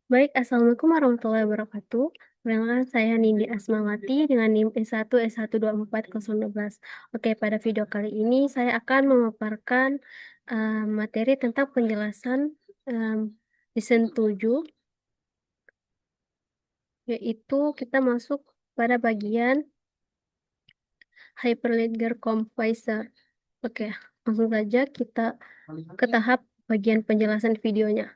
Baik, Assalamualaikum warahmatullahi wabarakatuh. Perkenalkan saya Nindi Asmawati dengan NIM S1S1240112. Oke, pada video kali ini saya akan memaparkan materi tentang penjelasan um, Lesson 7, yaitu kita masuk pada bagian Hyperledger Compiler. Oke, langsung saja kita ke tahap bagian penjelasan videonya.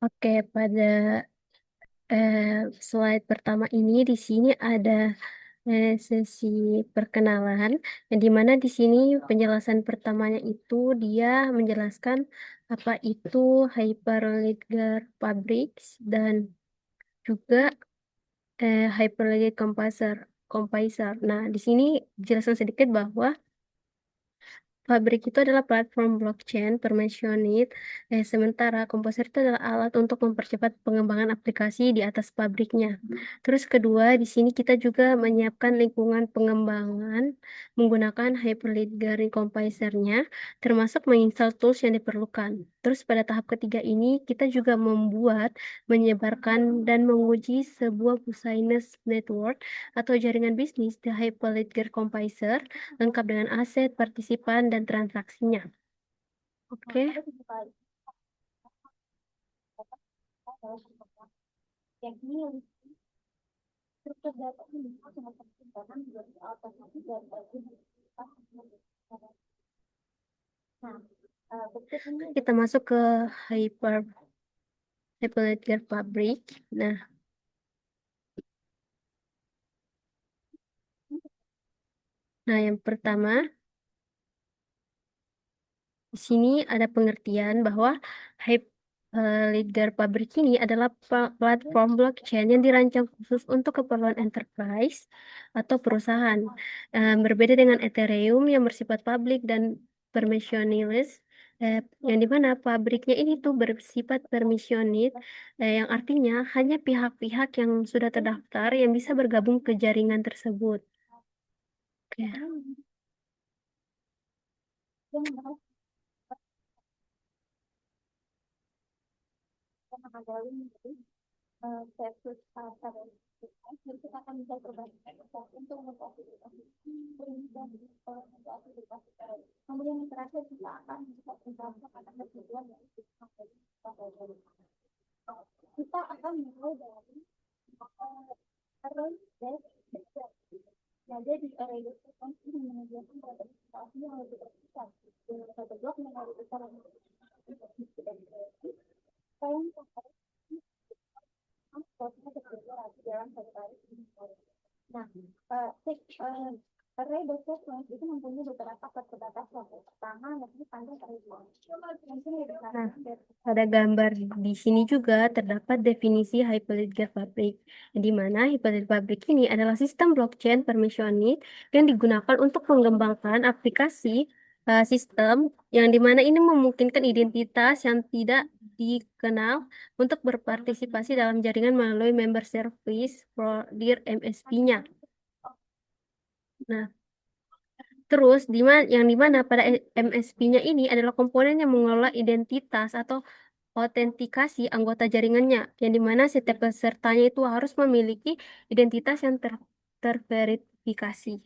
Oke, pada eh, slide pertama ini di sini ada sesi perkenalan, yang dimana di sini penjelasan pertamanya itu dia menjelaskan apa itu Hyperledger Fabrics dan juga Hyperledger Compiler. Nah, di sini jelaskan sedikit bahwa Fabrik itu adalah platform blockchain permissioned, sementara komposer itu adalah alat untuk mempercepat pengembangan aplikasi di atas pabriknya. Terus kedua, di sini kita juga menyiapkan lingkungan pengembangan menggunakan Hyperledger Compiler-nya, termasuk menginstal tools yang diperlukan. Terus pada tahap ketiga ini, kita juga membuat, menyebarkan, dan menguji sebuah Business Network atau jaringan bisnis di Hyperledger Compiler lengkap dengan aset, partisipan, dan transaksinya. Oke. Kita masuk ke Hyperledger Fabric. Nah, yang pertama, di sini ada pengertian bahwa Hyperledger Fabric ini adalah platform blockchain yang dirancang khusus untuk keperluan enterprise atau perusahaan. Berbeda dengan Ethereum yang bersifat publik dan permissionless, yang dimana pabriknya ini tuh bersifat permissioned, yang artinya hanya pihak-pihak yang sudah terdaftar yang bisa bergabung ke jaringan tersebut. Oke. Nah, pada gambar di sini juga terdapat definisi Hyperledger Fabric, di mana Hyperledger Fabric ini adalah sistem blockchain permissioned yang digunakan untuk mengembangkan aplikasi sistem yang dimana ini memungkinkan identitas yang tidak dikenal untuk berpartisipasi dalam jaringan melalui member service provider MSP-nya. Nah, terus yang dimana pada MSP-nya ini adalah komponen yang mengelola identitas atau autentikasi anggota jaringannya, yang dimana setiap pesertanya itu harus memiliki identitas yang terverifikasi.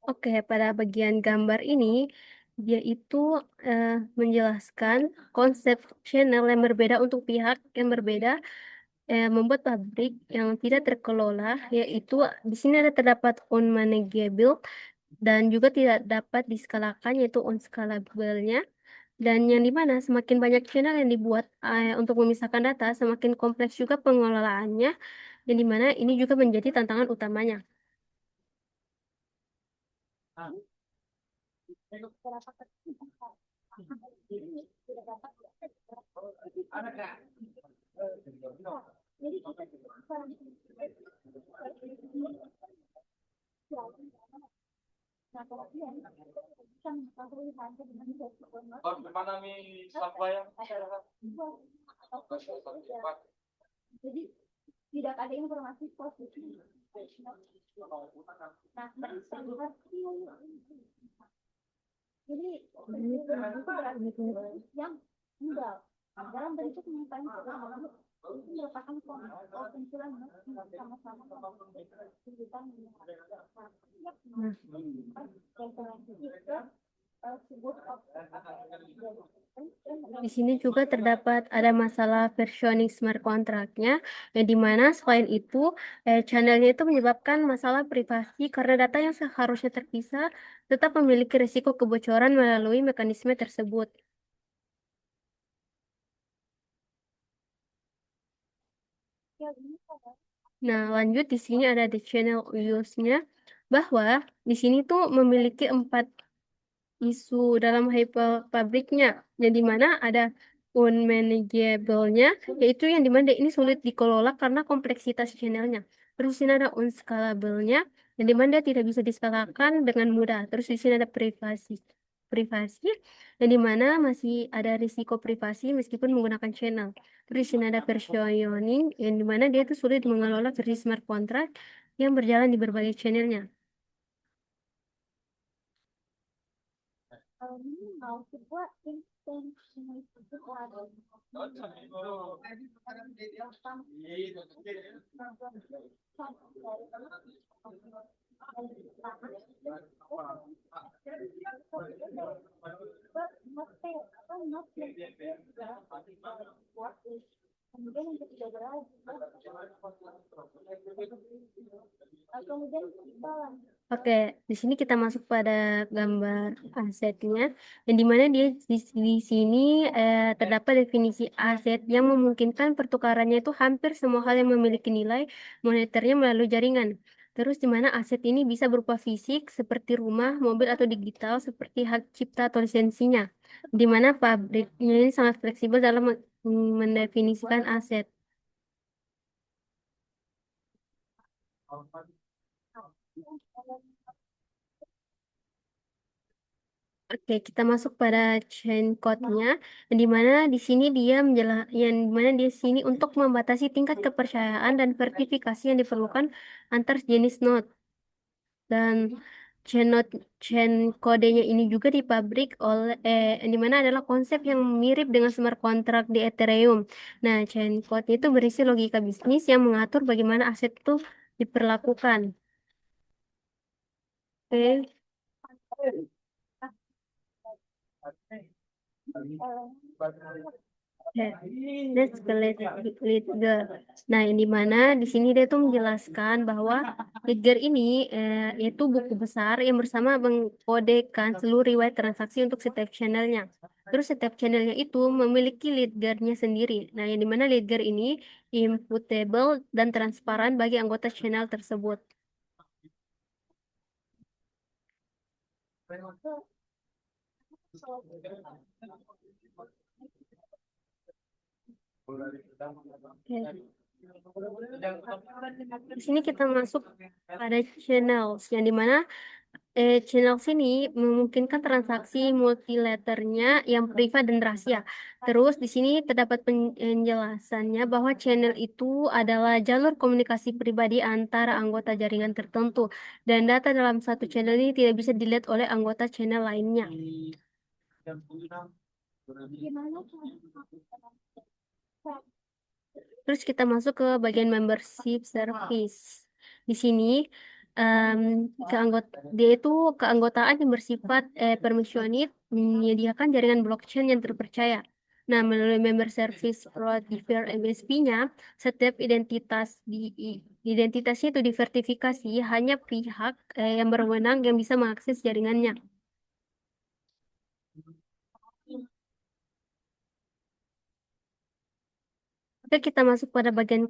Oke, pada bagian gambar ini Dia itu menjelaskan konsep channel yang berbeda untuk pihak yang berbeda, membuat pabrik yang tidak terkelola, yaitu di sini ada terdapat unmanageable dan juga tidak dapat diskalakan, yaitu unscalable-nya. Dan yang dimana semakin banyak channel yang dibuat untuk memisahkan data, semakin kompleks juga pengelolaannya, yang dimana ini juga menjadi tantangan utamanya. Di sini juga terdapat ada masalah versioning smart contract-nya, yang dimana selain itu channelnya itu menyebabkan masalah privasi karena data yang seharusnya terpisah tetap memiliki risiko kebocoran melalui mekanisme tersebut. Nah, lanjut di sini ada di channel use-nya bahwa di sini tuh memiliki 4 isu dalam hyper pabriknya, yang dimana ada unmanageable-nya, yaitu yang dimana ini sulit dikelola karena kompleksitas channelnya. Terus di sini ada unscalable-nya, yang dimana dia tidak bisa diskalakan dengan mudah. Terus di sini ada privasi, yang dimana masih ada risiko privasi meskipun menggunakan channel. Terus di sini ada versioning, yang dimana dia itu sulit mengelola versi smart contract yang berjalan di berbagai channelnya. Oke, di sini kita masuk pada gambar asetnya, yang dimana di sini terdapat definisi aset yang memungkinkan pertukarannya itu hampir semua hal yang memiliki nilai moneternya melalui jaringan. Terus di mana aset ini bisa berupa fisik seperti rumah, mobil, atau digital seperti hak cipta atau lisensinya. Di mana pabriknya ini sangat fleksibel dalam mendefinisikan aset. Oke, kita masuk pada chain code-nya, yang dimana di sini dia yang dimana di sini untuk membatasi tingkat kepercayaan dan verifikasi yang diperlukan antar jenis node. Dan chain kodenya ini juga dipabrik oleh yang dimana adalah konsep yang mirip dengan smart contract di Ethereum. Nah, chain code itu berisi logika bisnis yang mengatur bagaimana aset itu diperlakukan. Oke. Ya, that's the lead girl. Nah, yang dimana di sini dia tuh menjelaskan bahwa lead girl ini yaitu buku besar yang bersama mengkodekan seluruh riwayat transaksi untuk setiap channelnya. Terus setiap channelnya itu memiliki lead girl-nya sendiri. Nah, yang dimana lead girl ini imputable dan transparan bagi anggota channel tersebut. Oke. Di sini kita masuk pada channels, yang dimana channel sini memungkinkan transaksi multiletternya yang privat dan rahasia. Terus di sini terdapat penjelasannya bahwa channel itu adalah jalur komunikasi pribadi antara anggota jaringan tertentu, dan data dalam satu channel ini tidak bisa dilihat oleh anggota channel lainnya. Terus kita masuk ke bagian membership service. Di sini em, dia itu keanggotaan yang bersifat permissioned menyediakan jaringan blockchain yang terpercaya. Nah, melalui member service provider MSP-nya, setiap identitasnya itu diversifikasi hanya pihak yang berwenang yang bisa mengakses jaringannya. Oke, kita masuk pada bagian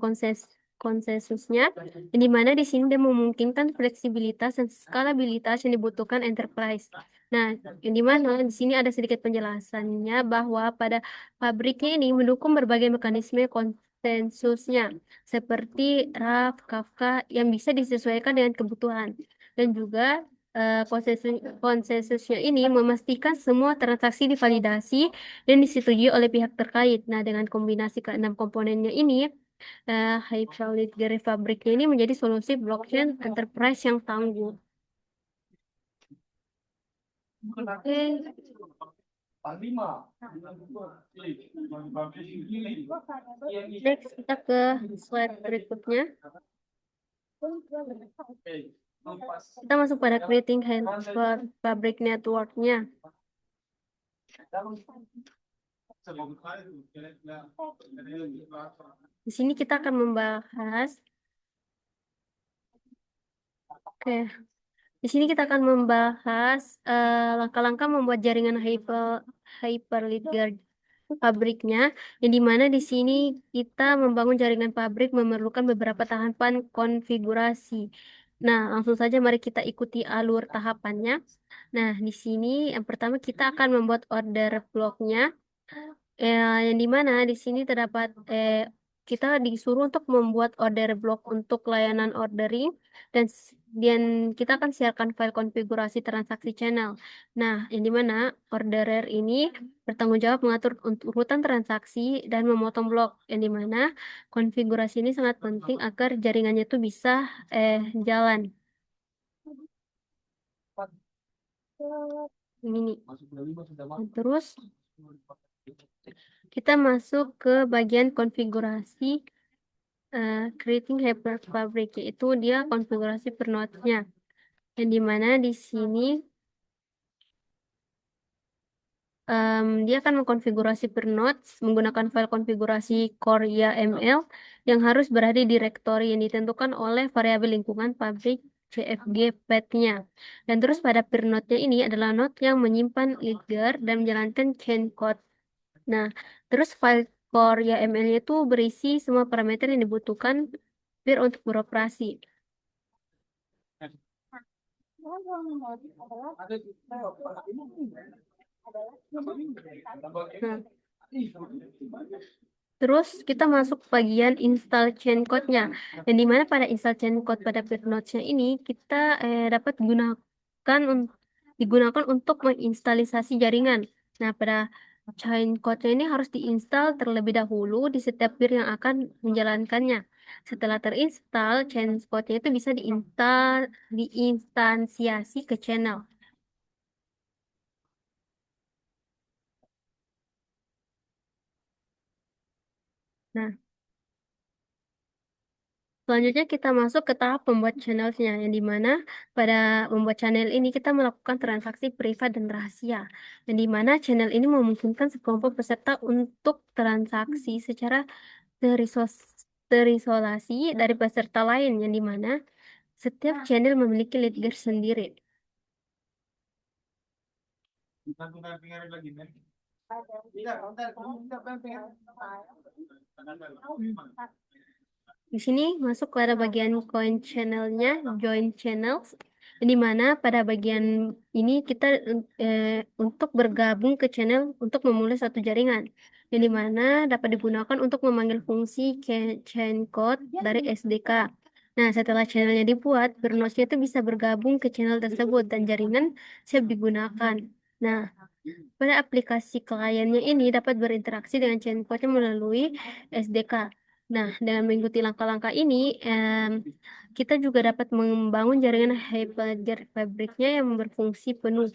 konsensusnya, di mana di sini dia memungkinkan fleksibilitas dan skalabilitas yang dibutuhkan enterprise. Nah, yang di mana di sini ada sedikit penjelasannya bahwa pada pabriknya ini mendukung berbagai mekanisme konsensusnya, seperti RAF, Kafka, yang bisa disesuaikan dengan kebutuhan. Dan juga konsensusnya ini memastikan semua transaksi divalidasi dan disetujui oleh pihak terkait. Nah, dengan kombinasi keenam komponennya ini, Hyperledger Gary Fabricnya ini menjadi solusi blockchain enterprise yang tangguh. Oke, next kita ke slide berikutnya. Kita masuk pada creating fabric network-nya. Di sini kita akan membahas, oke, di sini kita akan membahas langkah-langkah membuat jaringan Hyperledger pabriknya, yang dimana di sini kita membangun jaringan pabrik memerlukan beberapa tahapan konfigurasi. Nah, langsung saja mari kita ikuti alur tahapannya. Nah, di sini yang pertama kita akan membuat order blocknya. Yang dimana di sini terdapat kita disuruh untuk membuat order block untuk layanan ordering dan kita akan siarkan file konfigurasi transaksi channel. Nah, yang dimana orderer ini bertanggung jawab mengatur urutan transaksi dan memotong blok. Yang dimana konfigurasi ini sangat penting agar jaringannya itu bisa jalan. Ini nih. Terus kita masuk ke bagian konfigurasi creating hyper fabric, yaitu dia konfigurasi per node-nya. Yang dimana di sini dia akan mengkonfigurasi per nodes menggunakan file konfigurasi core YAML yang harus berada di direktori yang ditentukan oleh variabel lingkungan pabrik CFG path-nya. Dan terus pada per node-nya ini adalah node yang menyimpan ledger dan menjalankan chain code. Nah, terus file core YAML-nya itu berisi semua parameter yang dibutuhkan peer untuk beroperasi. Nah, terus kita masuk bagian install chain code-nya. Dan dimana pada install chain code pada pet nodes-nya ini kita dapat digunakan untuk menginstalisasi jaringan. Nah, pada chain code-nya ini harus diinstal terlebih dahulu di setiap peer yang akan menjalankannya. Setelah terinstall, chain code-nya itu bisa diinstansiasi ke channel. Nah, selanjutnya kita masuk ke tahap membuat channelsnya, yang dimana pada membuat channel ini kita melakukan transaksi privat dan rahasia, yang dimana channel ini memungkinkan sekelompok peserta untuk transaksi secara terisolasi dari peserta lain, yang dimana setiap channel memiliki ledger sendiri. Di sini masuk pada bagian coin channelnya, join channels, di mana pada bagian ini kita untuk bergabung ke channel untuk memulai satu jaringan, yang dimana dapat digunakan untuk memanggil fungsi chain code dari SDK. Nah, setelah channelnya dibuat, bernosnya itu bisa bergabung ke channel tersebut dan jaringan siap digunakan. Nah, pada aplikasi kliennya ini dapat berinteraksi dengan chain code melalui SDK. Nah, dengan mengikuti langkah-langkah ini, kita juga dapat membangun jaringan Hyperledger Fabricnya yang berfungsi penuh.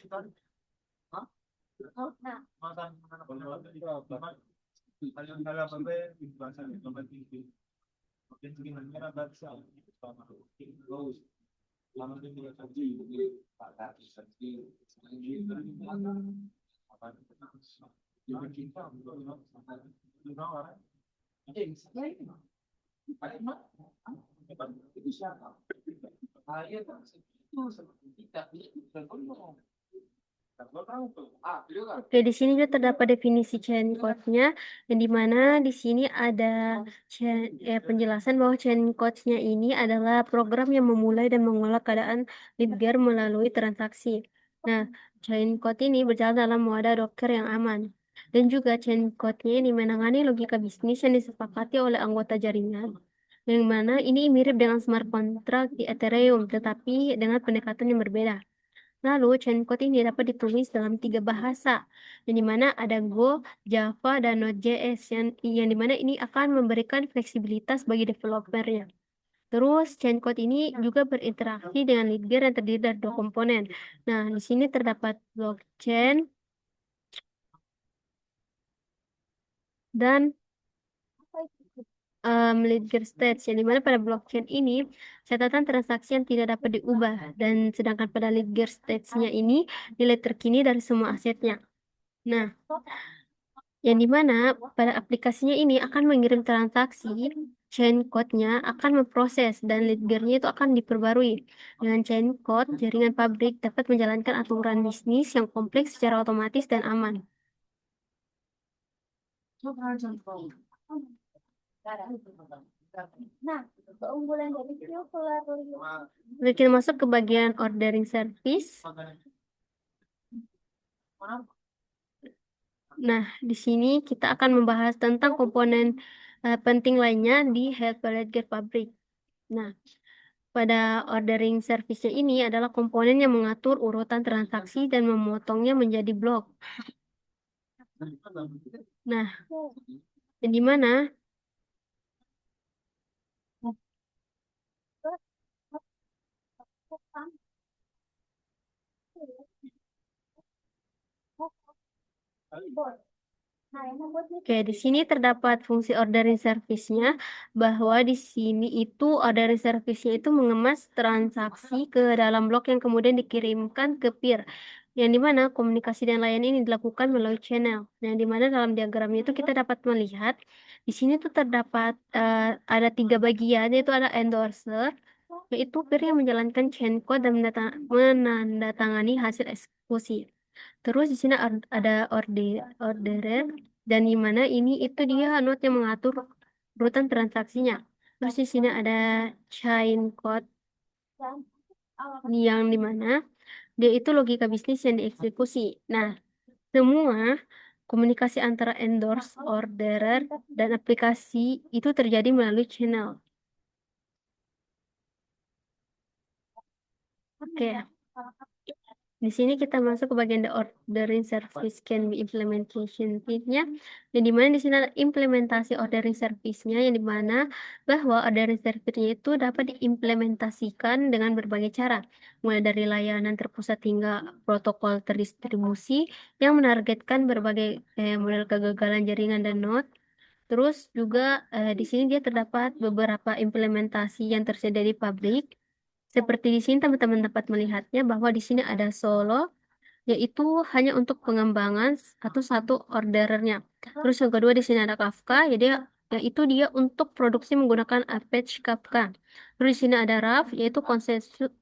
Oke, di sini juga terdapat definisi chain code-nya, yang dimana di sini ada penjelasan bahwa chain codes-nya ini adalah program yang memulai dan mengolah keadaan Lidger melalui transaksi. Nah, chain code ini berjalan dalam wadah Docker yang aman. Dan juga chain code-nya ini menangani logika bisnis yang disepakati oleh anggota jaringan. Yang mana ini mirip dengan smart contract di Ethereum, tetapi dengan pendekatan yang berbeda. Lalu, chain code ini dapat ditulis dalam 3 bahasa, yang dimana ada Go, Java, dan Node.js, yang dimana ini akan memberikan fleksibilitas bagi developernya. Terus, chain code ini juga berinteraksi dengan Ledger yang terdiri dari 2 komponen. Nah, di sini terdapat blockchain dan Ledger Stats, yang dimana pada blockchain ini catatan transaksi yang tidak dapat diubah, dan sedangkan pada Ledger Stats-nya ini nilai terkini dari semua asetnya. Nah, yang dimana pada aplikasinya ini akan mengirim transaksi, chain code-nya akan memproses, dan ledgernya itu akan diperbarui. Dengan chain code, jaringan pabrik dapat menjalankan aturan bisnis yang kompleks secara otomatis dan aman. Nah, keunggulan dari Qflow. Kita masuk ke bagian ordering service. Nah, di sini kita akan membahas tentang komponen penting lainnya di Ledger Pabrik. Nah, pada ordering service-nya ini adalah komponen yang mengatur urutan transaksi dan memotongnya menjadi blok. Nah, di mana Oke, di sini terdapat fungsi ordering service-nya, bahwa di sini itu ordering service-nya itu mengemas transaksi ke dalam blok yang kemudian dikirimkan ke peer, yang dimana komunikasi dan layanan ini dilakukan melalui channel. Yang dimana dalam diagramnya itu kita dapat melihat di sini tuh terdapat ada 3 bagian, yaitu ada endorser, yaitu peer yang menjalankan chain code dan menandatangani hasil eksekusi. Terus di sini ada orderer, dan di mana ini itu dia node yang mengatur urutan transaksinya. Terus di sini ada chain code, yang di mana dia itu logika bisnis yang dieksekusi. Nah, semua komunikasi antara endorse, orderer, dan aplikasi itu terjadi melalui channel. Oke. Di sini kita masuk ke bagian the ordering service can be implementation nya, dan dimana di sini ada implementasi ordering service-nya, yang dimana bahwa ordering service-nya itu dapat diimplementasikan dengan berbagai cara, mulai dari layanan terpusat hingga protokol terdistribusi yang menargetkan berbagai model kegagalan jaringan dan node. Terus juga di sini dia terdapat beberapa implementasi yang tersedia di pabrik. Seperti di sini teman-teman dapat melihatnya bahwa di sini ada Solo, yaitu hanya untuk pengembangan atau satu orderernya. Terus yang kedua di sini ada Kafka, jadi yaitu dia untuk produksi menggunakan Apache Kafka. Terus di sini ada RAF, yaitu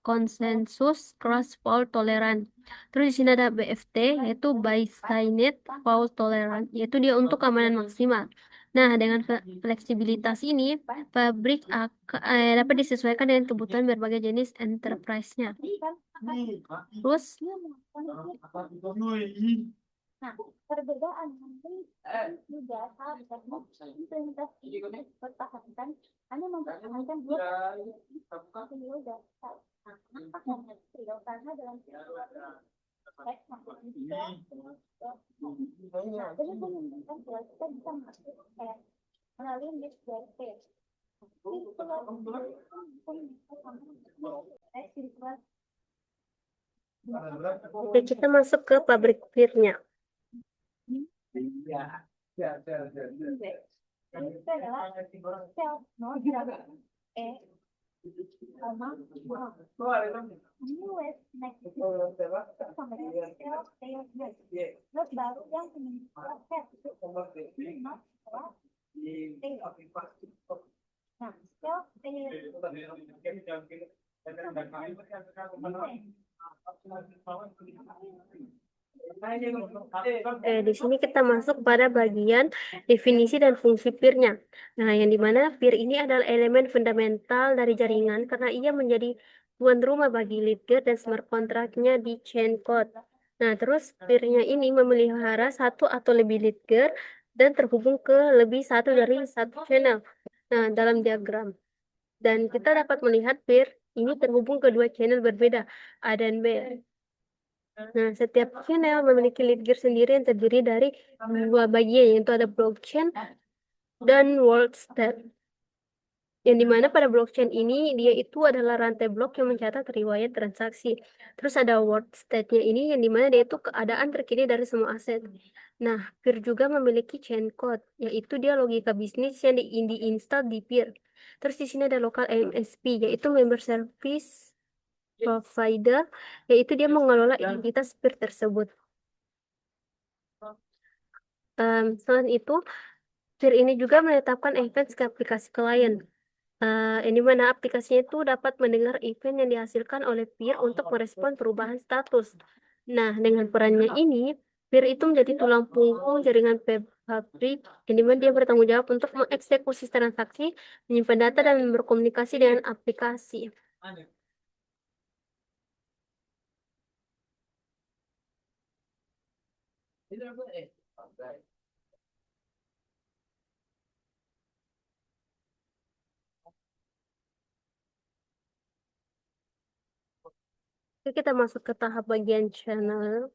konsensus cross fault tolerant. Terus di sini ada BFT, yaitu Byte fault tolerant, yaitu dia untuk keamanan maksimal. Nah, dengan fleksibilitas ini, pabrik dapat disesuaikan dengan kebutuhan berbagai jenis enterprise-nya. Terus, nah, perbedaan nanti juga saat implementasi pertahankan hanya mempertahankan dua data. Karena dalam nah, jadi menggunakan kita bisa masuk melalui list DRT. Oke, kita masuk ke pabrik peer-nya. Itu adalah sel Di sini kita masuk pada bagian definisi dan fungsi peer-nya. Nah, yang dimana peer ini adalah elemen fundamental dari jaringan karena ia menjadi tuan rumah bagi lead gear dan smart contract-nya di chain code. Nah, terus peer-nya ini memelihara satu atau lebih lead gear dan terhubung ke lebih satu dari satu channel. Nah, dalam diagram. Dan kita dapat melihat peer ini terhubung ke dua channel berbeda, A dan B. Nah, setiap channel memiliki lead gear sendiri yang terdiri dari dua bagian, yaitu ada blockchain dan world state. Yang dimana pada blockchain ini, dia itu adalah rantai blok yang mencatat riwayat transaksi. Terus ada world state-nya ini, yang dimana dia itu keadaan terkini dari semua aset. Nah, peer juga memiliki chain code, yaitu dia logika bisnis yang diinstal di peer. Terus di sini ada local MSP, yaitu member service provider, yaitu dia mengelola identitas peer tersebut. Selain itu, peer ini juga menetapkan event ke aplikasi klien. Ini mana aplikasinya itu dapat mendengar event yang dihasilkan oleh peer untuk merespon perubahan status. Nah, dengan perannya ini, peer itu menjadi tulang punggung jaringan pabrik, ini mana dia bertanggung jawab untuk mengeksekusi transaksi, menyimpan data, dan berkomunikasi dengan aplikasi. Oke, kita masuk ke tahap bagian channel.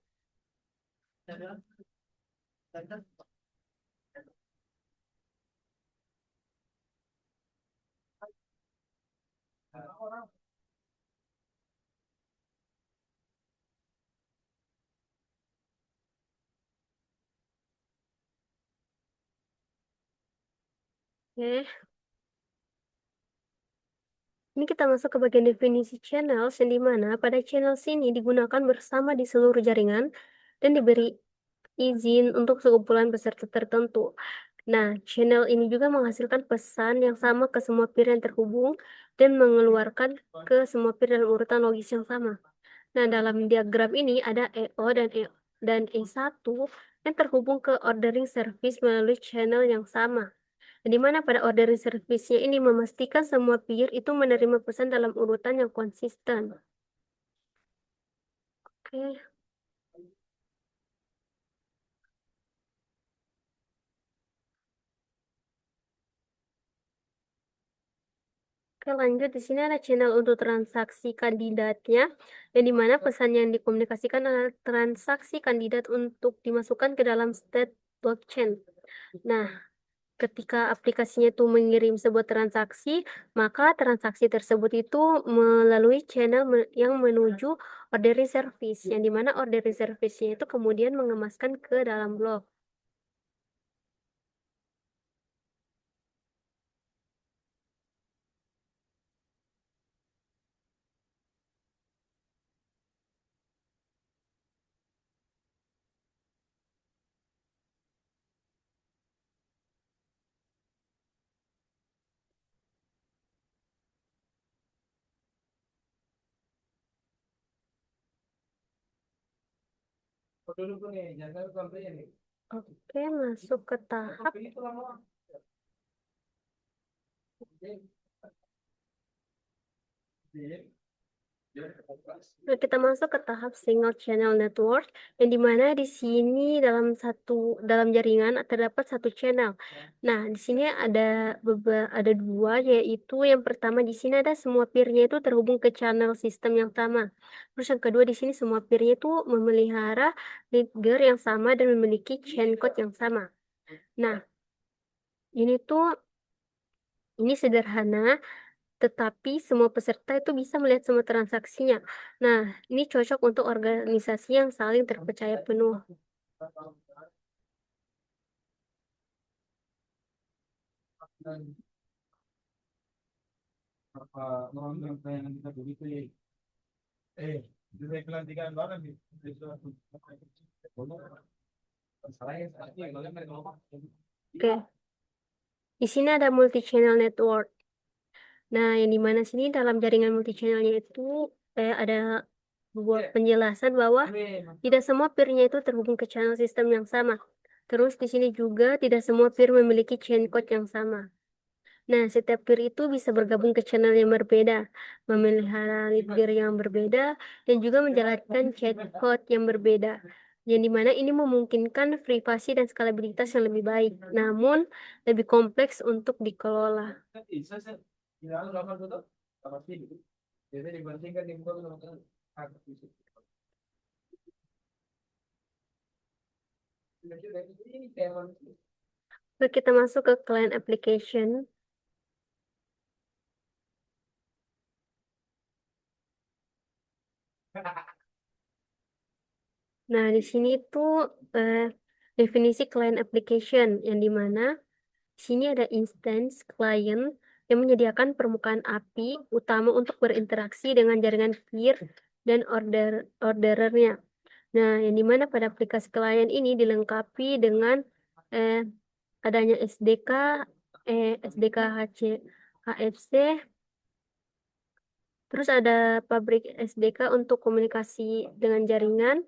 Oke. Ini kita masuk ke bagian definisi channel, yang di mana pada channel sini digunakan bersama di seluruh jaringan dan diberi izin untuk sekumpulan peserta tertentu. Nah, channel ini juga menghasilkan pesan yang sama ke semua peer yang terhubung dan mengeluarkan ke semua peer dalam urutan logis yang sama. Nah, dalam diagram ini ada EO dan E1 yang terhubung ke ordering service melalui channel yang sama, di mana pada ordering service-nya ini memastikan semua peer itu menerima pesan dalam urutan yang konsisten. Oke, Oke, lanjut. Di sini ada channel untuk transaksi kandidatnya, yang dimana pesan yang dikomunikasikan adalah transaksi kandidat untuk dimasukkan ke dalam state blockchain. Nah, ketika aplikasinya itu mengirim sebuah transaksi, maka transaksi tersebut itu melalui channel yang menuju ordering service, yang dimana ordering service-nya itu kemudian mengemaskan ke dalam blok. Oke, masuk ke tahap. Nah, kita masuk ke tahap single channel network, yang dimana di sini dalam jaringan terdapat satu channel. Nah, di sini ada dua, yaitu yang pertama di sini ada semua peer-nya itu terhubung ke channel sistem yang sama. Terus yang kedua di sini semua peer-nya itu memelihara leader yang sama dan memiliki chain code yang sama. Nah, ini sederhana, tetapi semua peserta itu bisa melihat semua transaksinya. Nah, ini cocok untuk organisasi yang saling terpercaya penuh. Oke, di sini ada multi channel network. Nah, yang dimana sini dalam jaringan multi channelnya itu ada buat penjelasan bahwa tidak semua peer-nya itu terhubung ke channel sistem yang sama. Terus di sini juga tidak semua peer memiliki chain code yang sama. Nah, setiap peer itu bisa bergabung ke channel yang berbeda, memelihara lead gear yang berbeda, dan juga menjalankan chat code yang berbeda. Yang dimana ini memungkinkan privasi dan skalabilitas yang lebih baik, namun lebih kompleks untuk dikelola. Lalu kita masuk ke client application. Nah, di sini tuh definisi client application yang dimana di sini ada instance client yang menyediakan permukaan API utama untuk berinteraksi dengan jaringan peer dan orderernya. Nah, yang dimana pada aplikasi klien ini dilengkapi dengan eh, adanya SDK, SDK HFC, terus ada pabrik SDK untuk komunikasi dengan jaringan.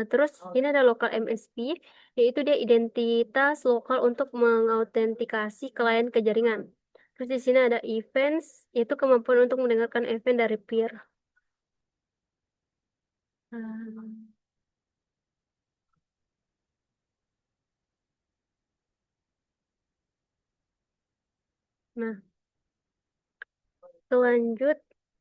Terus ini ada local MSP, yaitu dia identitas lokal untuk mengautentikasi klien ke jaringan. Terus di sini ada events, yaitu kemampuan untuk mendengarkan event dari peer. Hmm, Nah, selanjut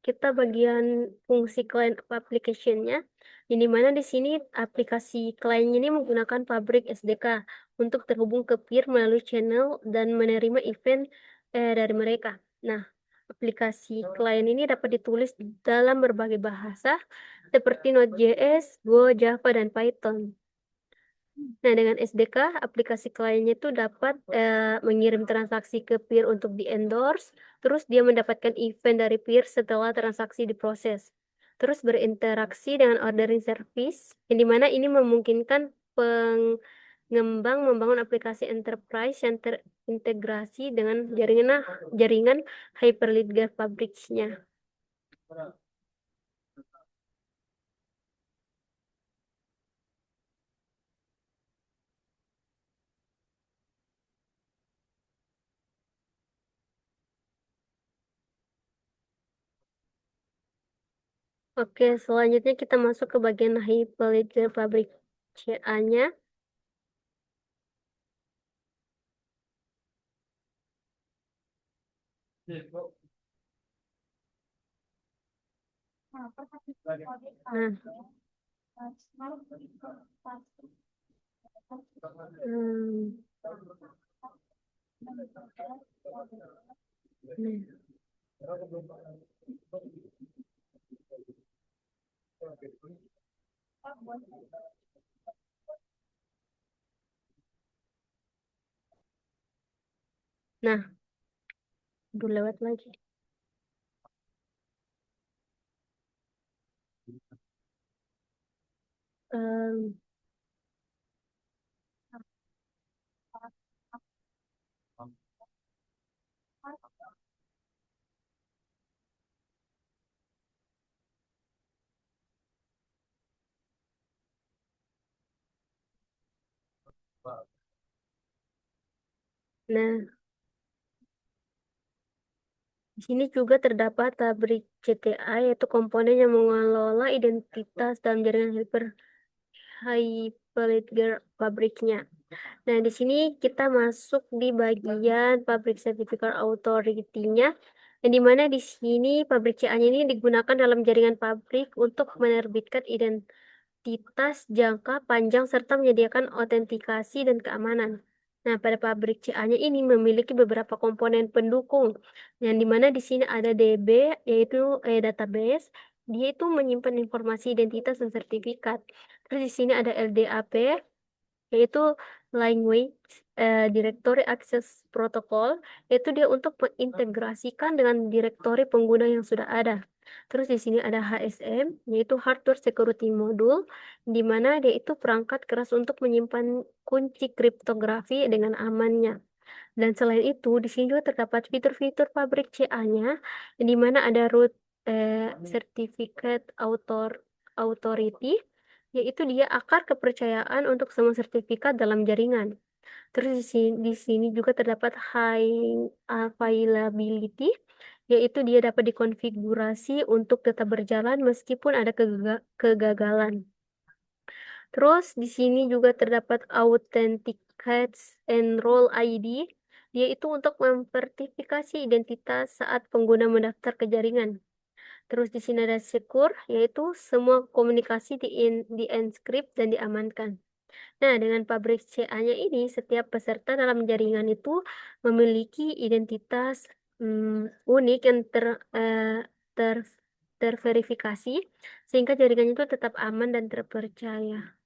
kita bagian fungsi client application-nya, yang dimana di sini aplikasi kliennya ini menggunakan pabrik SDK untuk terhubung ke peer melalui channel dan menerima event dari mereka. Nah, aplikasi klien ini dapat ditulis dalam berbagai bahasa seperti Node.js, Go, Java, dan Python. Nah, dengan SDK, aplikasi kliennya itu dapat mengirim transaksi ke peer untuk di-endorse, terus dia mendapatkan event dari peer setelah transaksi diproses. Terus berinteraksi dengan ordering service, yang dimana ini memungkinkan pengembang membangun aplikasi enterprise yang terintegrasi dengan jaringan Hyperledger Fabrics-nya. Oke, selanjutnya kita masuk ke bagian Hyperledger Fabric CA-nya. Nah, hmm, nah, udah lewat lagi. Em, nah, di sini juga terdapat pabrik CTA, yaitu komponen yang mengelola identitas dalam jaringan Hyperledger pabriknya. Nah, di sini kita masuk di bagian Public Certificate Authority-nya, yang dimana di sini pabrik CA-nya ini digunakan dalam jaringan pabrik untuk menerbitkan identitas jangka panjang serta menyediakan autentikasi dan keamanan. Nah, pada pabrik CA-nya ini memiliki beberapa komponen pendukung, yang dimana di sini ada DB, yaitu database. Dia itu menyimpan informasi identitas dan sertifikat. Terus di sini ada LDAP, yaitu Language Directory Access Protocol, yaitu dia untuk mengintegrasikan dengan direktori pengguna yang sudah ada. Terus di sini ada HSM, yaitu Hardware Security Module, di mana dia itu perangkat keras untuk menyimpan kunci kriptografi dengan amannya. Dan selain itu, di sini juga terdapat fitur-fitur pabrik CA-nya, di mana ada root certificate authority, yaitu dia akar kepercayaan untuk semua sertifikat dalam jaringan. Terus di sini juga terdapat high availability, yaitu dia dapat dikonfigurasi untuk tetap berjalan meskipun ada kegagalan. Terus di sini juga terdapat Authenticates Enroll ID. Dia itu untuk memverifikasi identitas saat pengguna mendaftar ke jaringan. Terus di sini ada Secure, yaitu semua komunikasi di-encrypt dan diamankan. Nah, dengan pabrik CA-nya ini, setiap peserta dalam jaringan itu memiliki identitas unik yang ter, terverifikasi, sehingga jaringan itu tetap aman dan terpercaya.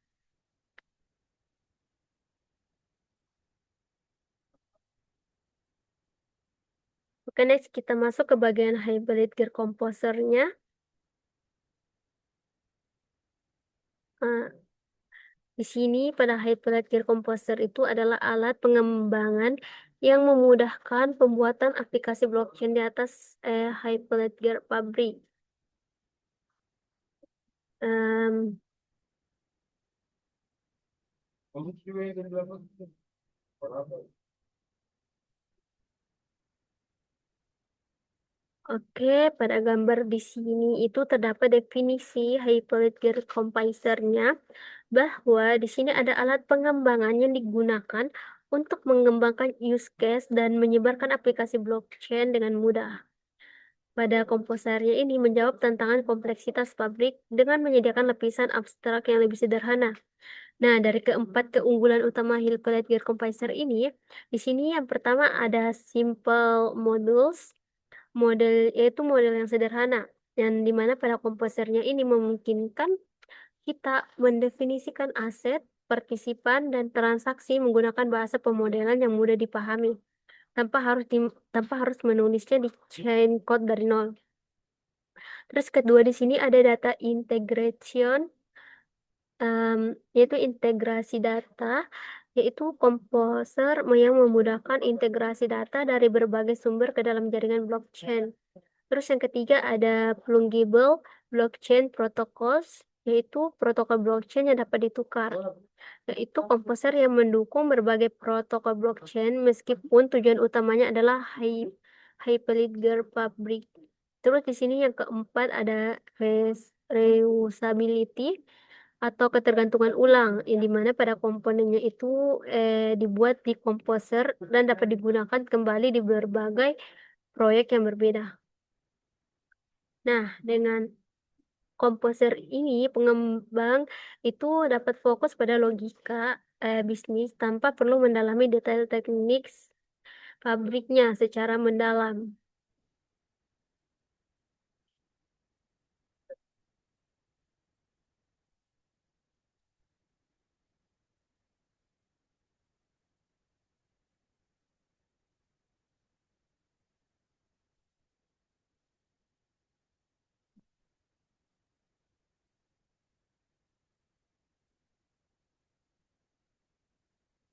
Oke, next kita masuk ke bagian hybrid gear composer-nya. Eh, di sini pada hybrid gear composer itu adalah alat pengembangan yang memudahkan pembuatan aplikasi blockchain di atas hybrid gear pabrik. Em, Oke, pada gambar di sini itu terdapat definisi hybrid gear compiler-nya, bahwa di sini ada alat pengembangan yang digunakan untuk mengembangkan use case dan menyebarkan aplikasi blockchain dengan mudah. Pada komposernya ini menjawab tantangan kompleksitas pabrik dengan menyediakan lapisan abstrak yang lebih sederhana. Nah, dari keempat keunggulan utama hybrid gear compiler ini, di sini yang pertama ada simple modules, yaitu model yang sederhana, yang dimana pada komposernya ini memungkinkan kita mendefinisikan aset, partisipan, dan transaksi menggunakan bahasa pemodelan yang mudah dipahami, tanpa harus menulisnya di chain code dari nol. Terus kedua di sini ada data integration, yaitu integrasi data, yaitu komposer yang memudahkan integrasi data dari berbagai sumber ke dalam jaringan blockchain. Terus yang ketiga ada Fungible Blockchain Protocols, yaitu protokol blockchain yang dapat ditukar. Yaitu komposer yang mendukung berbagai protokol blockchain meskipun tujuan utamanya adalah Hyperledger Public. Terus di sini yang keempat ada reusability atau ketergantungan ulang, yang dimana pada komponennya itu dibuat di komposer dan dapat digunakan kembali di berbagai proyek yang berbeda. Nah, dengan komposer ini, pengembang itu dapat fokus pada logika bisnis tanpa perlu mendalami detail teknik pabriknya secara mendalam.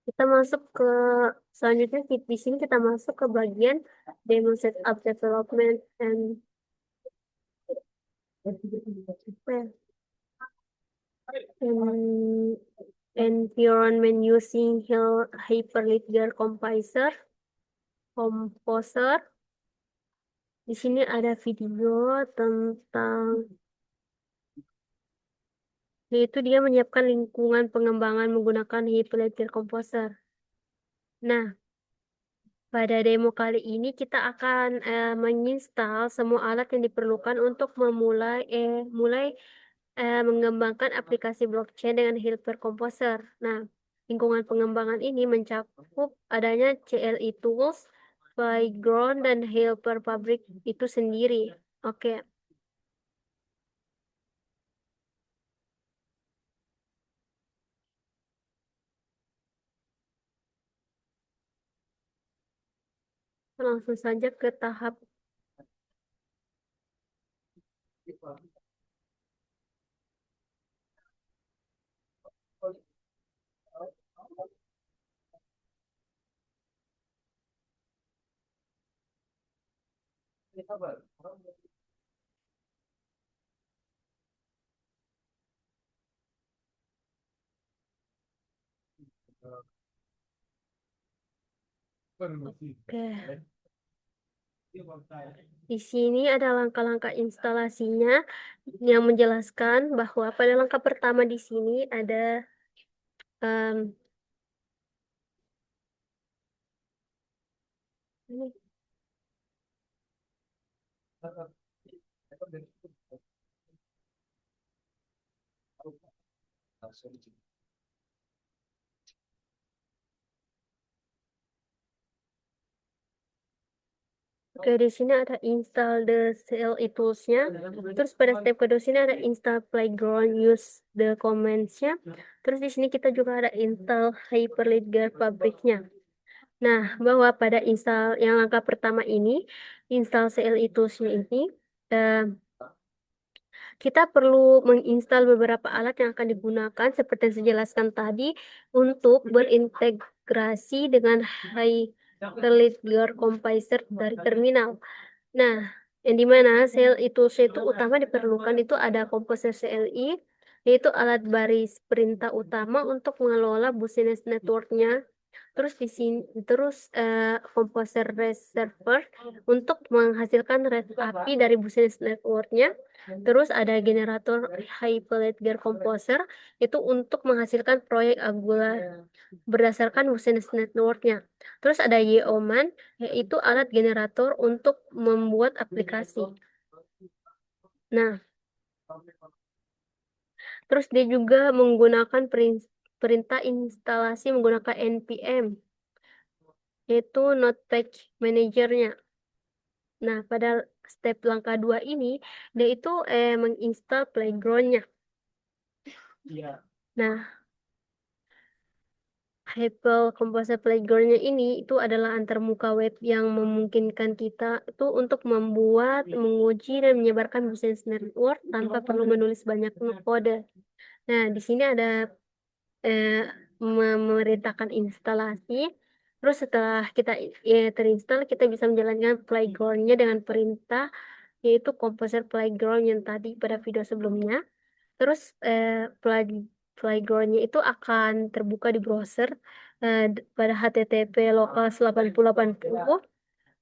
Kita masuk ke selanjutnya di sini kita masuk ke bagian demo setup development and and environment using Hyperledger Composer. Di sini ada video tentang yaitu dia menyiapkan lingkungan pengembangan menggunakan Hyperledger Composer. Nah, pada demo kali ini kita akan menginstal semua alat yang diperlukan untuk mulai mengembangkan aplikasi blockchain dengan Hyper Composer. Nah, lingkungan pengembangan ini mencakup adanya CLI tools, Playground, dan Hyper Fabric itu sendiri. Oke. Langsung saja ke tahap Oke. Di sini ada langkah-langkah instalasinya yang menjelaskan bahwa pada langkah pertama di sini ada em, ini, oke, di sini ada install the CLI tools-nya. Terus pada step kedua sini ada install Playground, use the commands-nya. Terus di sini kita juga ada install Hyperledger Fabric-nya. Nah, bahwa pada install yang langkah pertama ini, install CLI tools-nya ini, eh, kita perlu menginstal beberapa alat yang akan digunakan seperti yang saya jelaskan tadi untuk berintegrasi dengan Hyperledger Compiler dari terminal. Nah, yang dimana CLI utama diperlukan itu ada Composer CLI, yaitu alat baris perintah utama untuk mengelola business network-nya. Terus di sini Composer Reserver untuk menghasilkan REST API dari business network-nya. Terus ada generator Hyperledger Composer itu untuk menghasilkan proyek Angular berdasarkan business network-nya. Terus ada Yeoman yaitu alat generator untuk membuat aplikasi. Nah, terus dia juga menggunakan perintah instalasi menggunakan npm, yaitu Node Patch Manager-nya. Nah, pada step langkah 2 ini, dia itu menginstal Playground-nya. Nah, Hyper Composer Playground-nya ini itu adalah antarmuka web yang memungkinkan kita itu untuk membuat, menguji, dan menyebarkan business network tanpa perlu menulis banyak kode. Nah, di sini ada eh, memerintahkan instalasi. Terus setelah kita terinstall, kita bisa menjalankan playground-nya dengan perintah yaitu Composer Playground yang tadi pada video sebelumnya. Terus playground-nya itu akan terbuka di browser pada HTTP locals 8080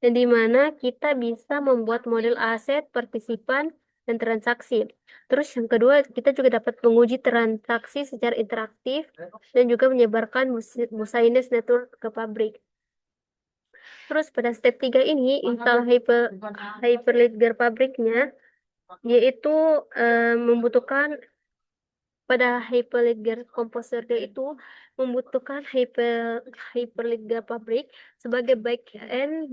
dan di mana kita bisa membuat model aset, partisipan, dan transaksi. Terus yang kedua, kita juga dapat menguji transaksi secara interaktif dan juga menyebarkan Musaines Network ke pabrik. Terus pada step 3 ini, install Hyperledger pabriknya, yaitu membutuhkan pada Hyperledger Composer dia itu membutuhkan Hyperledger Fabric sebagai backend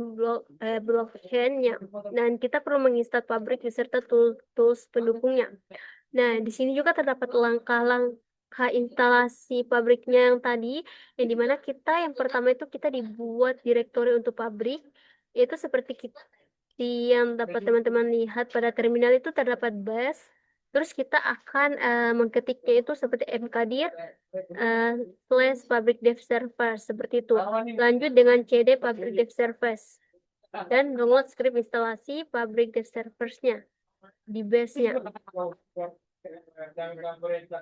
blockchain-nya. Dan kita perlu menginstal Fabric beserta tools pendukungnya. Nah, di sini juga terdapat langkah-langkah instalasi pabriknya yang tadi, yang dimana kita yang pertama itu kita dibuat direktori untuk pabrik, yaitu seperti yang dapat teman-teman lihat pada terminal itu terdapat bash. Terus kita akan mengetiknya itu seperti mkdir /public dev service seperti itu. Lanjut dengan cd public dev service dan download script instalasi public dev service-nya di base-nya.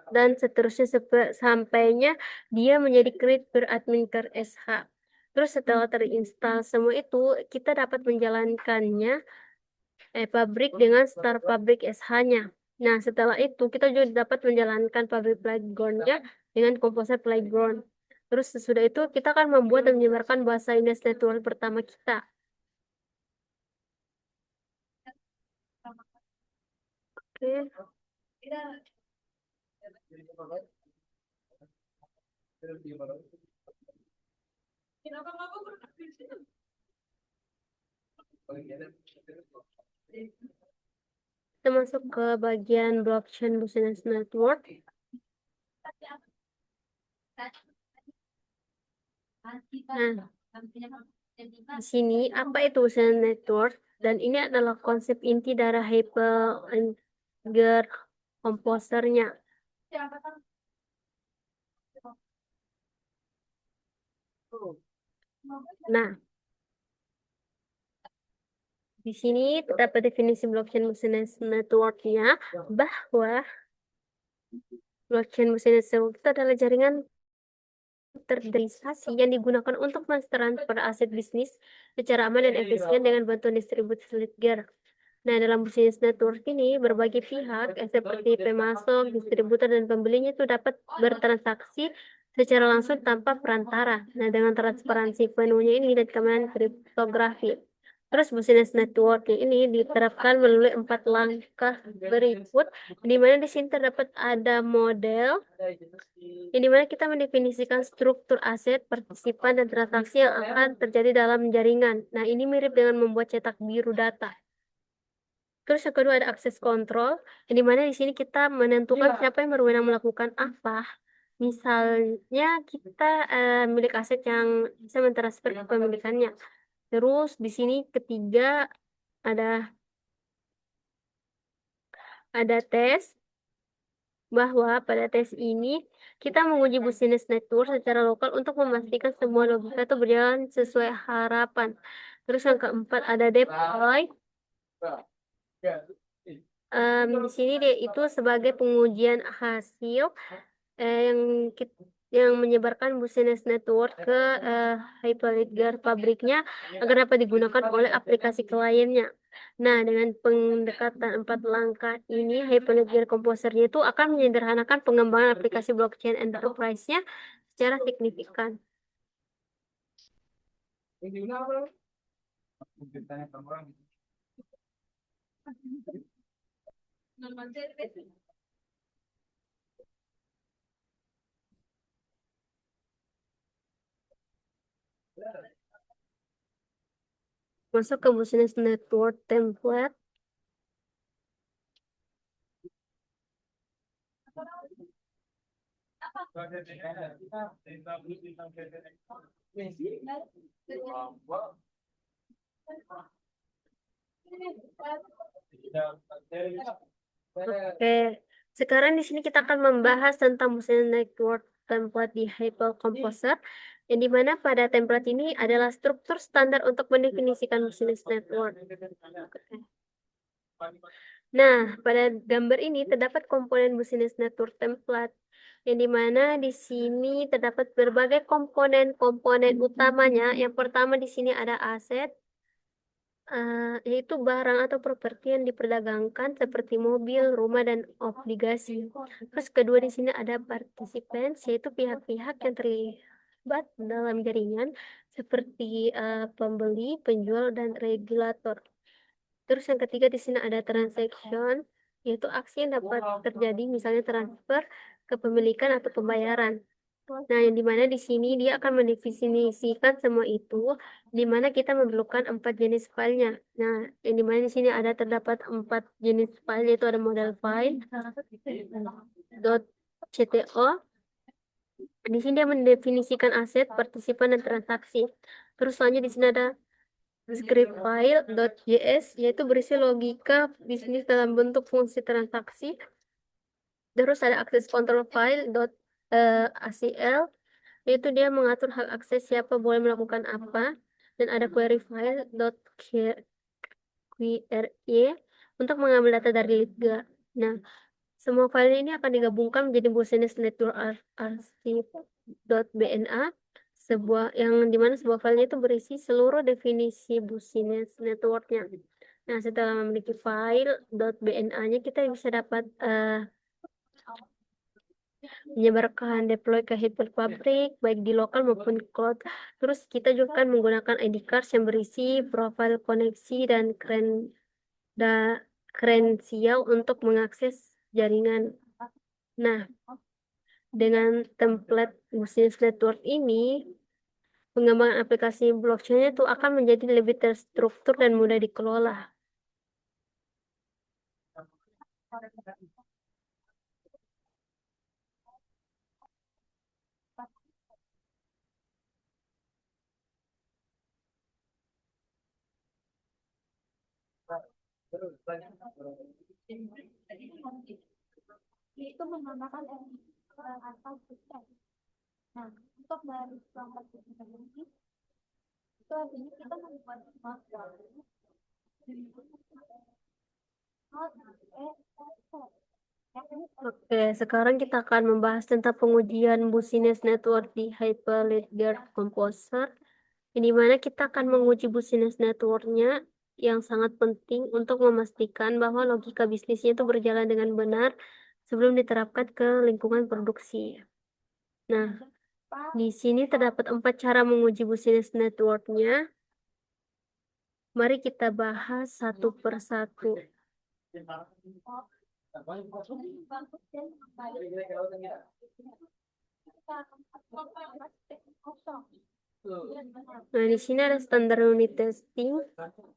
Dan seterusnya sampainya dia menjadi create beradmin ke SH. Terus setelah terinstall semua itu, kita dapat menjalankannya pabrik dengan start pabrik SH-nya. Nah, setelah itu kita juga dapat menjalankan pabrik playground-nya dengan komposer playground. Terus sesudah itu kita akan membuat dan menyebarkan bahasa Ines Network pertama kita. Oke. Kita masuk ke bagian blockchain business network. Nah, Di sini apa itu social network? Dan ini adalah konsep inti dari Hyperledger Composernya. Nah, di sini terdapat definisi blockchain business network-nya bahwa blockchain business network itu adalah jaringan terdesentralisasi yang digunakan untuk mentransfer aset bisnis secara aman dan efisien dengan bantuan distribusi ledger. Nah, dalam bisnis network ini, berbagai pihak seperti pemasok, distributor, dan pembelinya itu dapat bertransaksi secara langsung tanpa perantara. Nah, dengan transparansi penuhnya ini dan keamanan kriptografi. Terus bisnis network ini diterapkan melalui 4 langkah berikut, di mana di sini terdapat ada model yang dimana kita mendefinisikan struktur aset, partisipan, dan transaksi yang akan terjadi dalam jaringan. Nah, ini mirip dengan membuat cetak biru data. Terus yang kedua ada akses kontrol, yang dimana di sini kita menentukan siapa yang berwenang melakukan apa. Misalnya kita milik aset yang bisa mentransfer kepemilikannya. Terus di sini ketiga ada tes bahwa pada tes ini kita menguji business network secara lokal untuk memastikan semua logika itu berjalan sesuai harapan. Terus yang keempat ada deploy. Di sini dia itu sebagai pengujian hasil yang yang menyebarkan business network ke Hyperledger pabriknya agar dapat digunakan oleh aplikasi kliennya. Nah, dengan pendekatan 4 langkah ini, Hyperledger Composer-nya itu akan menyederhanakan pengembangan aplikasi blockchain enterprise-nya secara signifikan. Masuk ke business network template. Oke, sekarang di sini kita akan membahas tentang business network template di Hyper Composer, yang dimana pada template ini adalah struktur standar untuk mendefinisikan business network. Oke. Nah, pada gambar ini terdapat komponen business network template, yang dimana di sini terdapat berbagai komponen utamanya. Yang pertama di sini ada aset, yaitu barang atau properti yang diperdagangkan seperti mobil, rumah, dan obligasi. Terus kedua di sini ada participants, yaitu pihak-pihak yang terlibat dalam jaringan seperti pembeli, penjual, dan regulator. Terus yang ketiga di sini ada transaction, yaitu aksi yang dapat terjadi, misalnya transfer, kepemilikan, atau pembayaran. Nah, yang dimana di sini dia akan mendefinisikan semua itu, di mana kita memerlukan 4 jenis filenya. Nah, yang dimana di sini ada terdapat 4 jenis file, yaitu ada model file, .cto. Di sini dia mendefinisikan aset, partisipan, dan transaksi. Terus selanjutnya di sini ada script file .js, yaitu berisi logika bisnis dalam bentuk fungsi transaksi. Terus ada access control file .acl, yaitu dia mengatur hak akses siapa boleh melakukan apa. Dan ada query file .qre untuk mengambil data dari Lidga. Nah, semua file ini akan digabungkan menjadi business network arsip.bna, sebuah yang dimana sebuah filenya itu berisi seluruh definisi business networknya. Nah, setelah memiliki file .bna-nya, kita bisa dapat menyebarkan deploy ke Hyper Fabric baik di lokal maupun cloud. Terus kita juga kan menggunakan ID cards yang berisi profil koneksi dan kredensial untuk mengakses jaringan. Nah, dengan template business network ini, pengembangan aplikasi blockchain itu akan menjadi lebih terstruktur dan mudah dikelola. Itu menggunakan asal sistem. Nah, untuk dari perangkat sistem ini, itu artinya kita membuat smart value. Oke, sekarang kita akan membahas tentang pengujian Business Network di Hyperledger Composer, di mana kita akan menguji Business Network-nya yang sangat penting untuk memastikan bahwa logika bisnisnya itu berjalan dengan benar sebelum diterapkan ke lingkungan produksi. Nah, di sini terdapat 4 cara menguji Business Network-nya. Mari kita bahas satu persatu. Nah, di sini ada standar unit testing,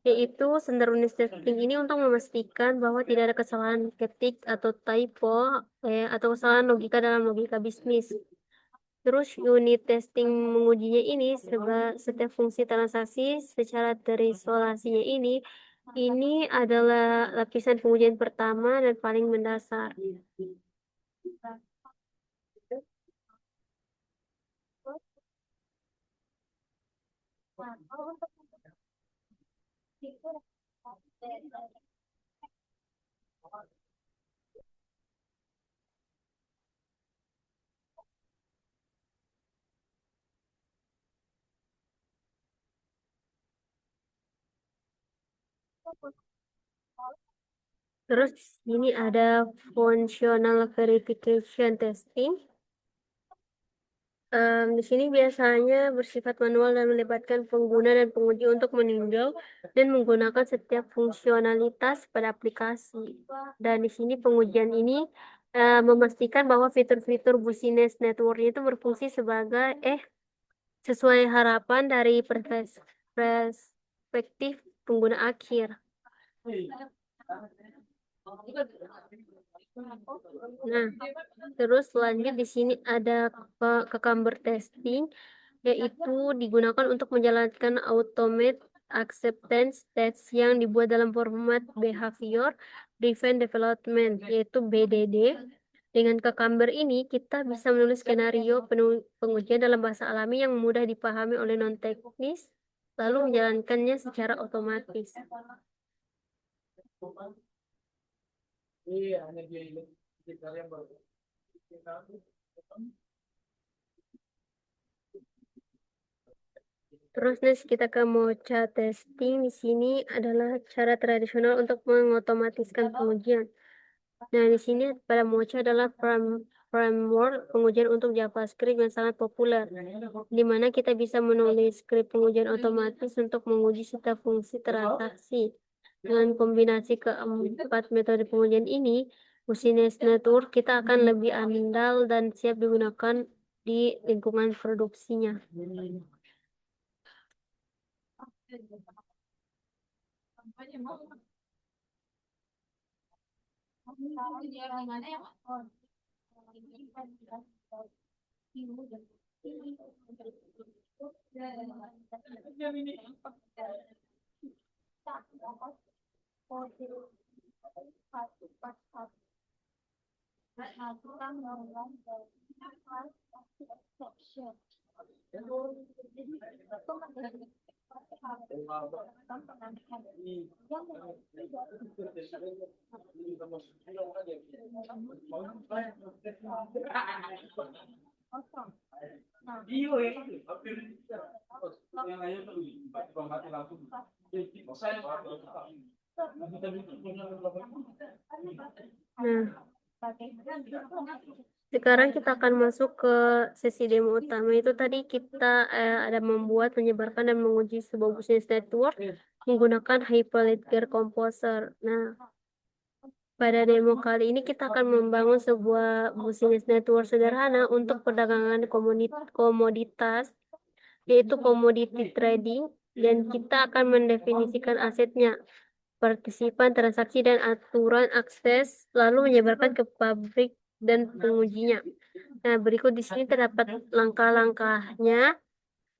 yaitu standar unit testing ini untuk memastikan bahwa tidak ada kesalahan ketik atau typo atau kesalahan logika dalam logika bisnis. Terus unit testing mengujinya ini setiap fungsi transaksi secara terisolasinya ini adalah lapisan pengujian pertama dan paling mendasar. Terus ini ada functional verification testing. Di sini biasanya bersifat manual dan melibatkan pengguna dan penguji untuk meninjau dan menggunakan setiap fungsionalitas pada aplikasi. Dan di sini pengujian ini memastikan bahwa fitur-fitur Business Network itu berfungsi sesuai harapan dari perspektif pengguna akhir. Nah, terus lanjut di sini ada cucumber testing, yaitu digunakan untuk menjalankan automate acceptance test yang dibuat dalam format behavior driven development, yaitu BDD. Dengan cucumber ini, kita bisa menulis skenario pengujian dalam bahasa alami yang mudah dipahami oleh non-teknis, lalu menjalankannya secara otomatis. Terus nih kita ke Mocha testing. Di sini adalah cara tradisional untuk mengotomatiskan pengujian. Nah, di sini pada Mocha adalah framework pengujian untuk JavaScript yang sangat populer, di mana kita bisa menulis skrip pengujian otomatis untuk menguji setiap fungsi transaksi. Dengan kombinasi keempat metode pengujian ini, Business Network kita akan lebih andal dan siap digunakan di lingkungan produksinya. Nah, sekarang kita akan masuk ke sesi demo utama. Itu tadi kita ada membuat, menyebarkan, dan menguji sebuah business network menggunakan Hyperledger Composer. Nah, pada demo kali ini kita akan membangun sebuah business network sederhana untuk perdagangan komoditas, yaitu commodity trading, dan kita akan mendefinisikan asetnya, partisipan, transaksi, dan aturan akses, lalu menyebarkan ke pabrik dan pengujinya. Nah, berikut di sini terdapat langkah-langkahnya.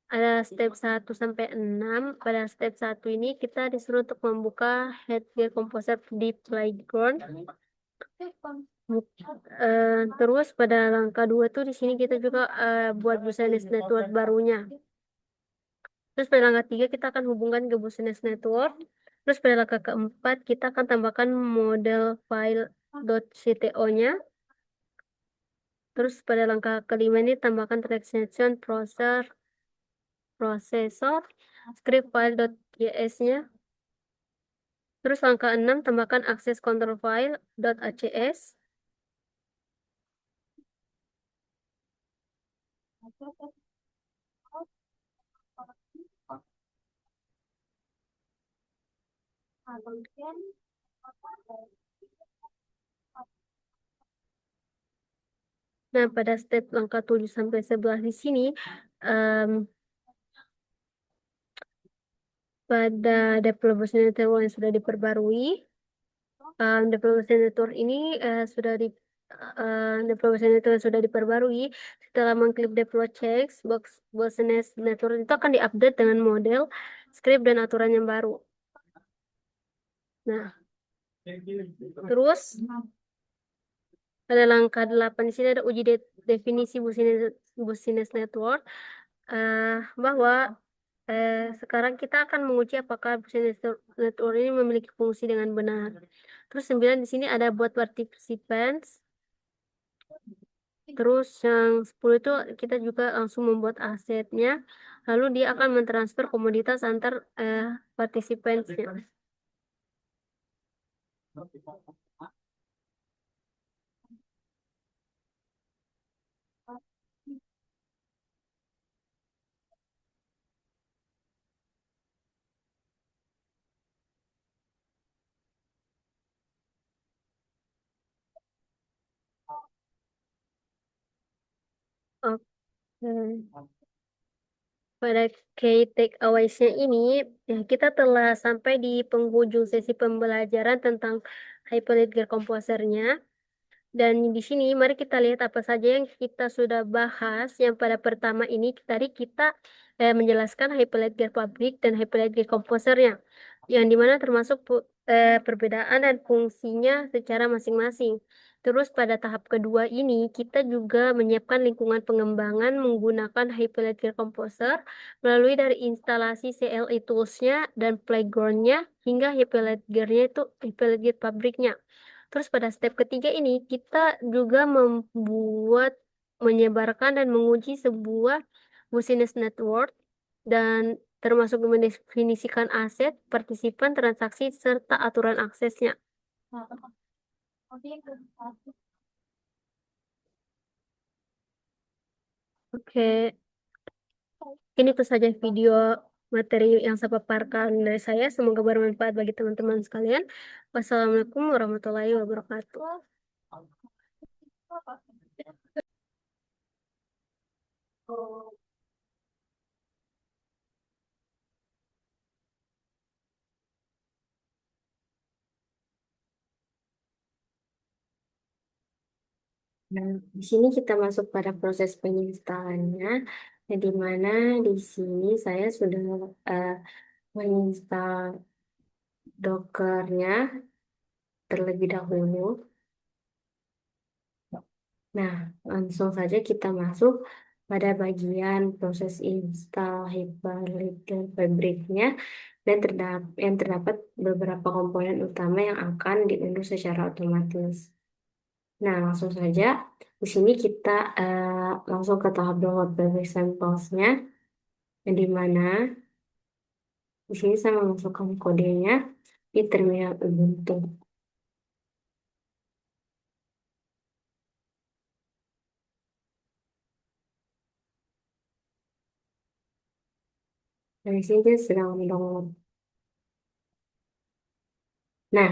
ada step 1 sampai 6. Pada step 1 ini kita disuruh untuk membuka Headgear Composer di Playground. Terus pada langkah 2 tuh di sini kita juga buat business network barunya. Terus pada langkah 3 kita akan hubungkan ke business network. Terus pada langkah keempat kita akan tambahkan model file .cto-nya. Terus pada langkah kelima ini tambahkan transaction processor script file.ys-nya. Terus langkah 6 tambahkan access control file .acs. Kemudian Nah, pada step langkah 7 sampai 11 di sini, em, pada development network yang sudah diperbarui, development network ini development network yang sudah diperbarui setelah mengklik deploy checks business network itu akan diupdate dengan model, script dan aturan yang baru. Nah, terus pada langkah 8 di sini ada uji definisi business network, bahwa sekarang kita akan menguji apakah business network ini memiliki fungsi dengan benar. Terus 9 di sini ada buat participants. Terus yang 10 itu kita juga langsung membuat asetnya. Lalu dia akan mentransfer komoditas antar partisipansnya. Oke. Pada key takeaways-nya ini, ya, kita telah sampai di penghujung sesi pembelajaran tentang Hyperledger Composer-nya. Dan di sini mari kita lihat apa saja yang kita sudah bahas. Yang pada pertama ini tadi kita menjelaskan Hyperledger Fabric dan Hyperledger Composer-nya. Yang dimana termasuk perbedaan dan fungsinya secara masing-masing. Terus pada tahap kedua ini kita juga menyiapkan lingkungan pengembangan menggunakan Hyperledger Composer melalui dari instalasi CLI Tools-nya dan Playground-nya hingga Hyperledger-nya itu Hyperledger Fabric-nya. Terus pada step ketiga ini kita juga menyebarkan dan menguji sebuah business network dan termasuk mendefinisikan aset, partisipan, transaksi, serta aturan aksesnya. Oke, ini itu saja video materi yang saya paparkan dari saya. Semoga bermanfaat bagi teman-teman sekalian. Wassalamualaikum warahmatullahi wabarakatuh. Nah, di sini kita masuk pada proses penginstalannya, di mana di sini saya sudah eh, menginstal Docker-nya terlebih dahulu. Nah, langsung saja kita masuk pada bagian proses install Hyperledger Fabric-nya dan yang terdapat beberapa komponen utama yang akan diunduh secara otomatis. Nah, langsung saja di sini kita langsung ke tahap download Fabric samples-nya, yang di mana di sini saya memasukkan kodenya di terminal Ubuntu. Nah, di sini dia sedang mendownload. Nah,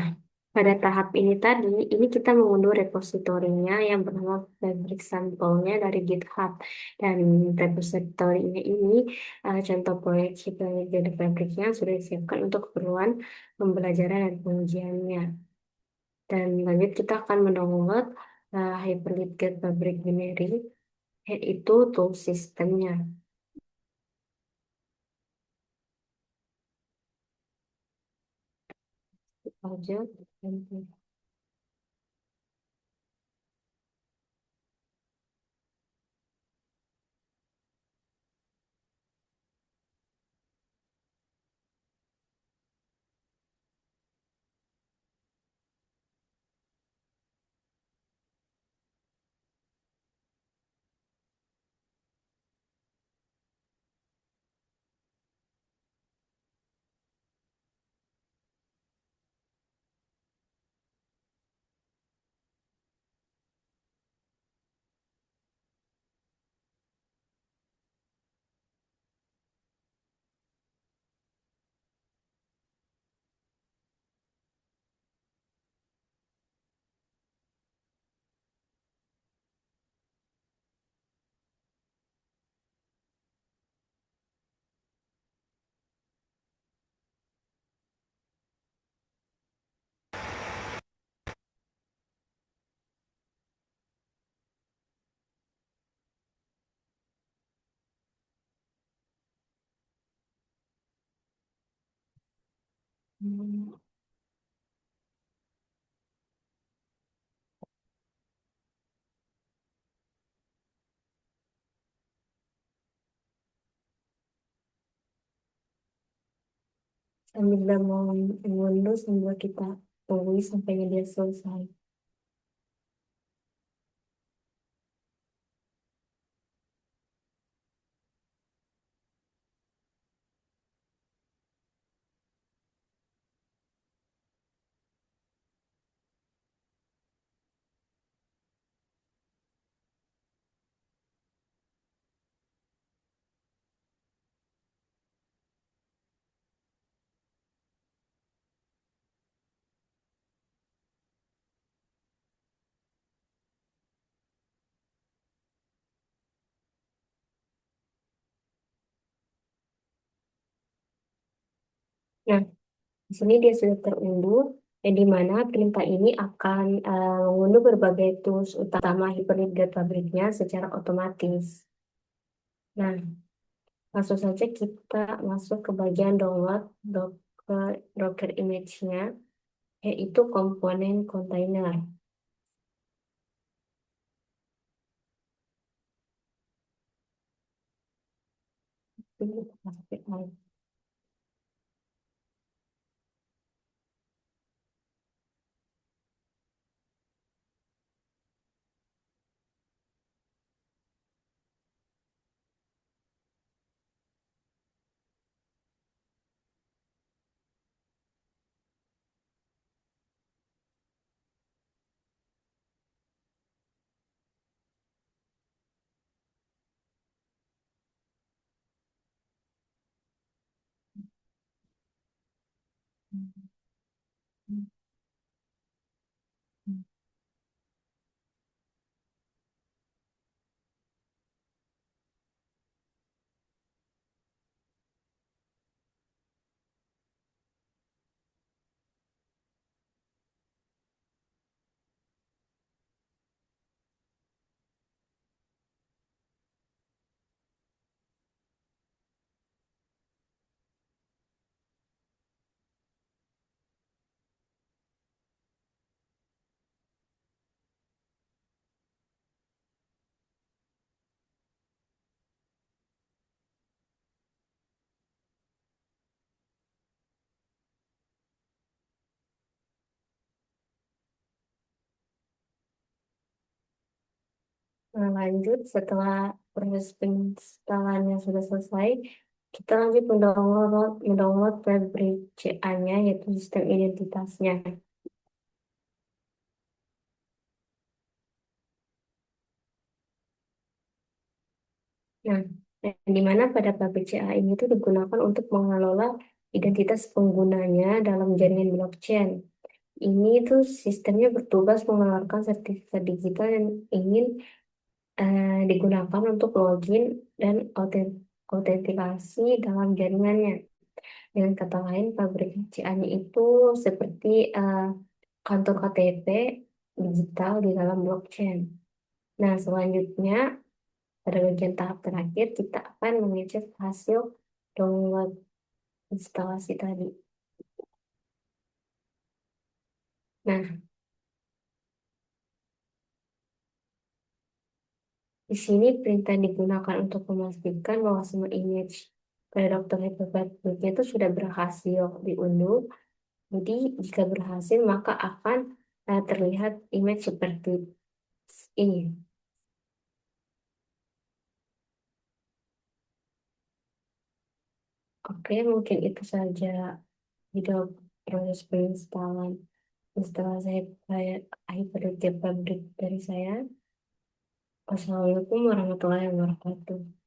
pada tahap ini tadi, ini kita mengunduh repositorinya yang bernama Fabric Sample-nya dari GitHub. Dan repositorinya ini contoh proyek Hyperledger Fabric yang sudah disiapkan untuk keperluan pembelajaran dan pengujiannya. Dan lanjut kita akan mendownload Hyperledger Fabric Binary, yaitu tool sistemnya. Lanjut. Hmm, Sambil mau mengunduh sambil kita tunggu sampai dia selesai. Nah, di sini dia sudah terunduh, yang di mana perintah ini akan mengunduh berbagai tools utama Hibernate Fabricnya secara otomatis. Nah, langsung saja kita masuk ke bagian download Docker image-nya, yaitu komponen kontainer. Ini kita masukin. Nah, lanjut setelah proses penginstalannya sudah selesai, kita lanjut mendownload Fabric CA-nya, yaitu sistem identitasnya. Nah, di mana pada Fabric CA ini tuh digunakan untuk mengelola identitas penggunanya dalam jaringan blockchain. Ini tuh sistemnya bertugas mengeluarkan sertifikat digital yang ingin digunakan untuk login dan autentikasi dalam jaringannya. Dengan kata lain, pabrik CA-nya itu seperti kantor KTP digital di dalam blockchain. Nah, selanjutnya pada bagian tahap terakhir kita akan mengecek hasil download instalasi tadi. Nah, di sini perintah digunakan untuk memastikan bahwa semua image pada dokter hepatit itu sudah berhasil diunduh. Jadi, jika berhasil, maka akan terlihat image seperti ini. Oke, mungkin itu saja video proses penginstalan instalan saya Hyperloop pabrik dari saya. Wassalamualaikum warahmatullahi wabarakatuh.